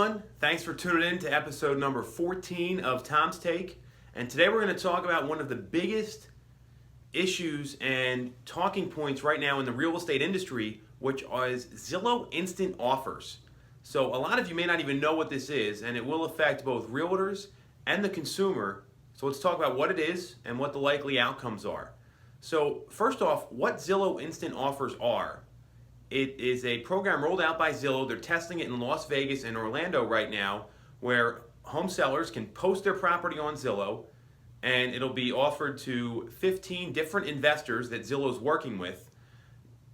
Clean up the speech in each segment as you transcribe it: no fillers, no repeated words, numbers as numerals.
everyone. Thanks for tuning in to episode number 14 of Tom's Take. And today we're going to talk about one of the biggest issues and talking points right now in the real estate industry, which is Zillow Instant Offers. So a lot of you may not even know what this is, and it will affect both realtors and the consumer. So let's talk about what it is and what the likely outcomes are. So first off, what Zillow Instant Offers are. It is a program rolled out by Zillow. They're testing it in Las Vegas and Orlando right now, where home sellers can post their property on Zillow, and it'll be offered to 15 different investors that Zillow's working with,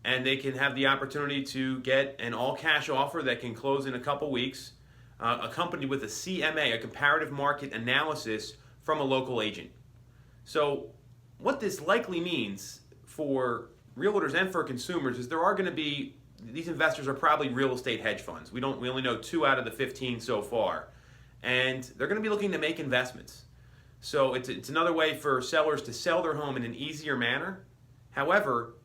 and they can have the opportunity to get an all-cash offer that can close in a couple weeks, accompanied with a CMA, a comparative market analysis from a local agent. So what this likely means for realtors and for consumers is there are going to be, these investors are probably real estate hedge funds. We only know 2 out of the 15 so far, and they're going to be looking to make investments. So it's another way for sellers to sell their home in an easier manner. However,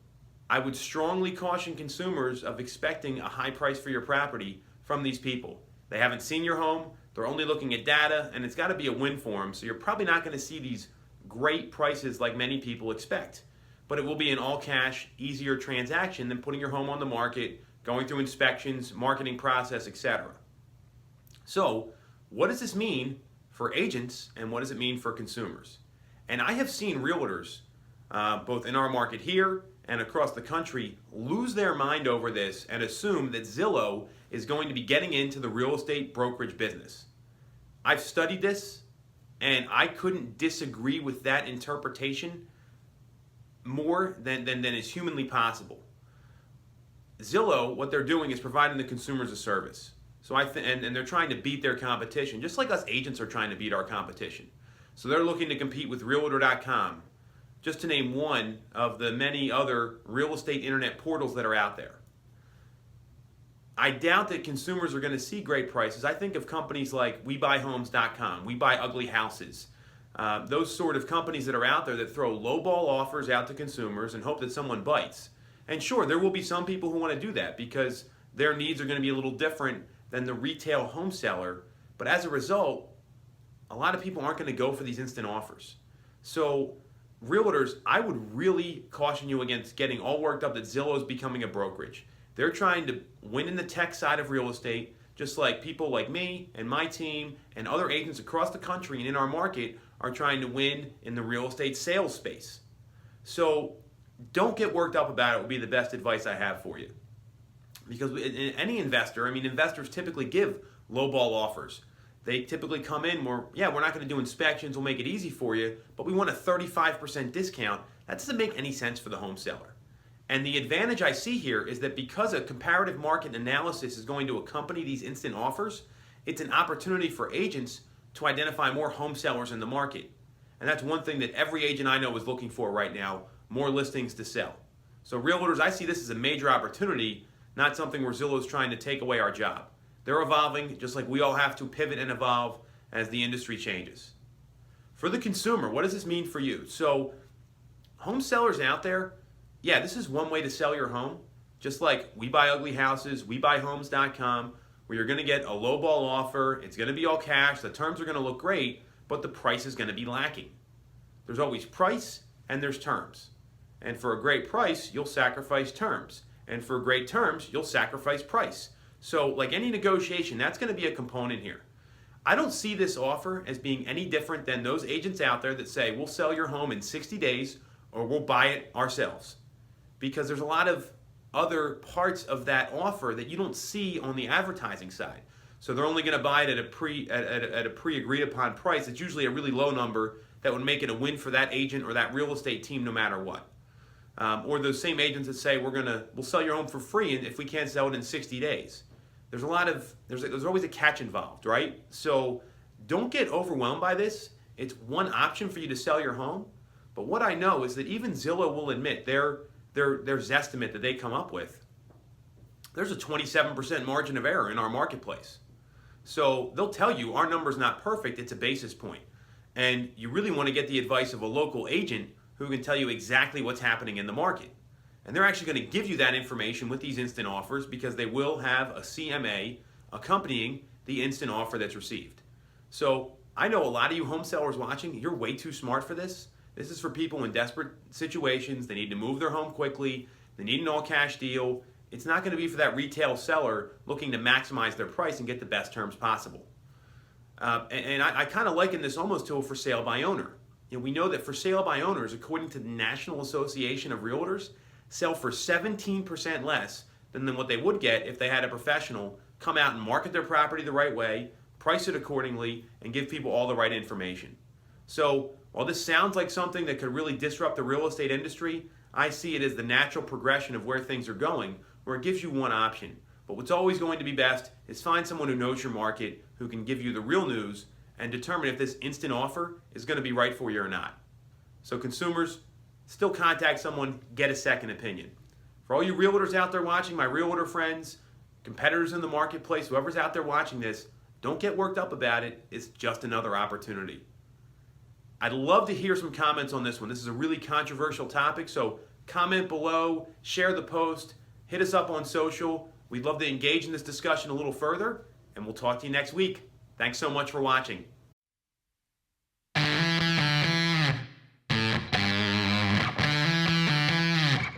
I would strongly caution consumers of expecting a high price for your property from these people. They haven't seen your home, they're only looking at data, and it's got to be a win for them. So you're probably not going to see these great prices like many people expect. But it will be an all-cash, easier transaction than putting your home on the market, going through inspections, marketing process, etc. So, what does this mean for agents, and what does it mean for consumers? And I have seen realtors, both in our market here and across the country, lose their mind over this and assume that Zillow is going to be getting into the real estate brokerage business. I've studied this, and I couldn't disagree with that interpretation more than is humanly possible. Zillow, what they're doing is providing the consumers a service. So and they're trying to beat their competition, just like us agents are trying to beat our competition. So they're looking to compete with Realtor.com, just to name one of the many other real estate internet portals that are out there. I doubt that consumers are going to see great prices. I think of companies like WeBuyHomes.com, We Buy Ugly Houses. Those sort of companies that are out there that throw lowball offers out to consumers and hope that someone bites. And sure, there will be some people who want to do that because their needs are going to be a little different than the retail home seller. But as a result, a lot of people aren't going to go for these instant offers. So realtors, I would really caution you against getting all worked up that Zillow is becoming a brokerage. They're trying to win in the tech side of real estate, just like people like me and my team and other agents across the country and in our market are trying to win in the real estate sales space. So don't get worked up about it would be the best advice I have for you. Because any investor, investors typically give lowball offers. They typically come in more, we're not going to do inspections, we'll make it easy for you, but we want a 35% discount. That doesn't make any sense for the home seller. And the advantage I see here is that because a comparative market analysis is going to accompany these instant offers, it's an opportunity for agents to identify more home sellers in the market. And that's one thing that every agent I know is looking for right now, more listings to sell. So realtors, I see this as a major opportunity, not something where Zillow is trying to take away our job. They're evolving just like we all have to pivot and evolve as the industry changes. For the consumer, what does this mean for you? So home sellers out there, this is one way to sell your home. Just like We Buy Ugly Houses, WeBuyHomes.com, where you're going to get a lowball offer. It's going to be all cash. The terms are going to look great, but the price is going to be lacking. There's always price and there's terms. And for a great price, you'll sacrifice terms. And for great terms, you'll sacrifice price. So like any negotiation, that's going to be a component here. I don't see this offer as being any different than those agents out there that say, we'll sell your home in 60 days or we'll buy it ourselves. Because there's a lot of other parts of that offer that you don't see on the advertising side. So they're only going to buy it at a pre-agreed upon price. It's usually a really low number that would make it a win for that agent or that real estate team no matter what. Or those same agents that say we'll sell your home for free if we can't sell it in 60 days. There's always a catch involved, right? So don't get overwhelmed by this. It's one option for you to sell your home. But what I know is that even Zillow will admit their estimate that they come up with, there's a 27% margin of error in our marketplace. So they'll tell you our number's not perfect, it's a basis point. And you really want to get the advice of a local agent who can tell you exactly what's happening in the market. And they're actually going to give you that information with these instant offers because they will have a CMA accompanying the instant offer that's received. So I know a lot of you home sellers watching, you're way too smart for this. This is for people in desperate situations. They need to move their home quickly. They need an all-cash deal. It's not going to be for that retail seller looking to maximize their price and get the best terms possible. I kind of liken this almost to a for sale by owner. We know that for sale by owners, according to the National Association of Realtors, sell for 17% less than what they would get if they had a professional come out and market their property the right way, price it accordingly, and give people all the right information. So while this sounds like something that could really disrupt the real estate industry, I see it as the natural progression of where things are going, where it gives you one option. But what's always going to be best is find someone who knows your market, who can give you the real news, and determine if this instant offer is going to be right for you or not. So consumers, still contact someone, get a second opinion. For all you realtors out there watching, my realtor friends, competitors in the marketplace, whoever's out there watching this, don't get worked up about it. It's just another opportunity. I'd love to hear some comments on this one. This is a really controversial topic, so comment below, share the post, hit us up on social. We'd love to engage in this discussion a little further, and we'll talk to you next week. Thanks so much for watching.